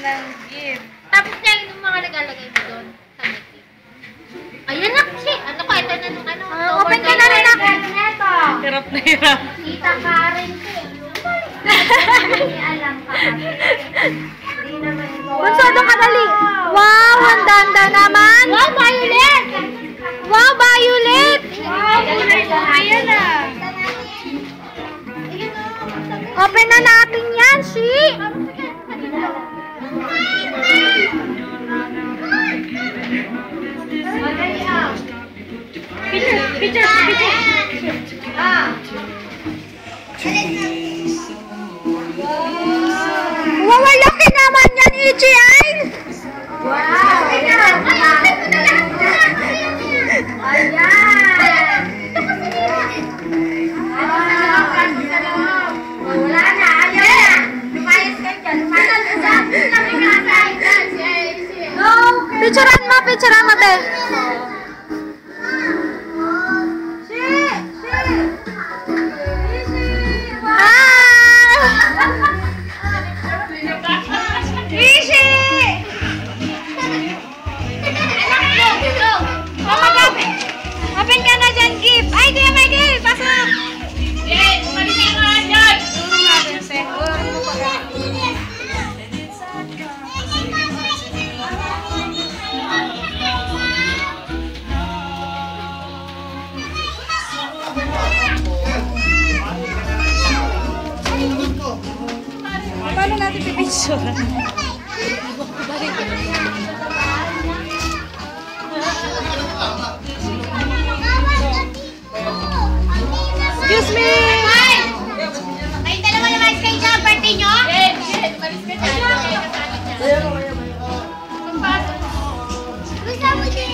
ng gift. Tapos niya yung mga nagalagay mo doon sa gift. Ayan na kasi. Ano ko? Ito na nung ano. Open ka na rin ako. Hirap na hirap. Tita Karen ko. Hindi alam ka kasi. Hindi naman ito. Bunso, doon ka dali. Wow, ang danda naman. Wow, Violet! Wow, Violet. Ayan na. Open na natin yan, Shi. Picture. Wow, laki naman yan, Ichi-ay. Wow! Ayan! Wala na! Ayaw na! Lumayas ka dyan! Picturean mo, te. Open ka na dyan, gift. Ay, kuya, may gift. Pasok. Umalis ka nga dyan! Paano natin pipicture? Excuse me! Kayong dalawa na malis kayo dyan, birthday nyo? Malis ka dyan. Gusto mo din.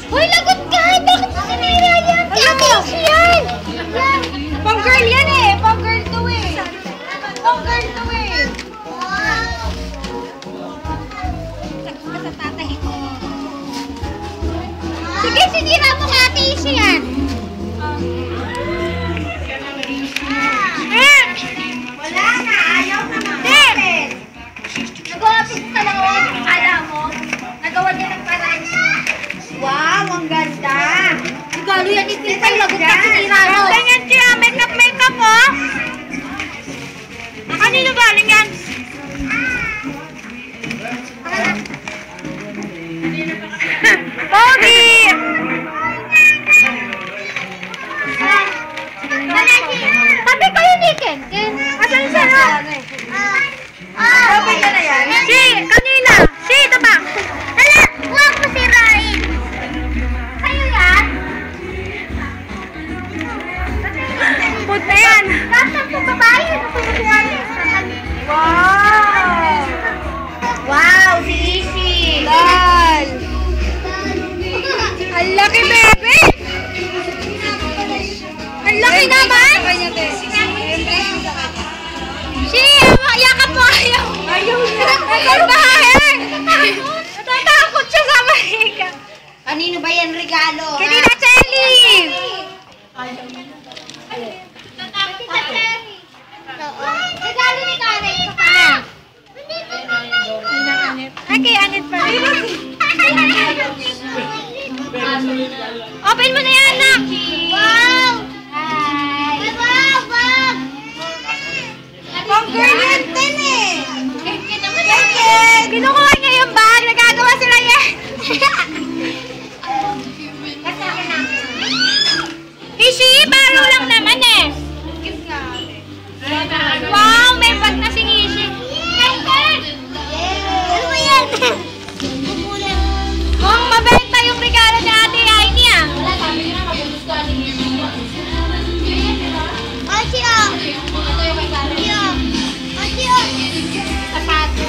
Hoy, lagot ka! Bakit mo sinira yan? Kaya yan! Pang girl yan eh! Pang girl to eh! Pang girl to eh! Sa tatay ko. Sige, sinira mo ka, Ate Isi yan. Wala na, ayaw na naman. Nag-office sa loob, kala mo. Nagawa niya ng paraan. Wow, ang ganda. Galo yan, ipintay, lagot ka, sinira mo. Ganda yan siya! Makeup oh! Kanino galing yan? Pogi! Sabi ko yun ni Ken. Asan siya no? Sabi ka na yan? Si! Kanina! Si! Ito ba? Hala, huwag mo sirain. Kayo yan? Food na yan! Nasaan po babae? Ano po yung tuwali? Wow! Wow, si Isi. Lal! Ang laki, bebe! Ang laki naman! Si! Yakap mo ayaw! Ayaw na! Ayaw na! Natatakot siya sa mahiga! Kanino ba yan regalo? Kanina, Chelly! Regalo ni Karen. Sa Ay, kay Anet pa rin. Open mo na yan, anak! Wow! Hi! Wow! Wow! Pang girl yan din eh! Kinukuha niya yung bag, nagagawa sila yan! Ishi, baro lang na!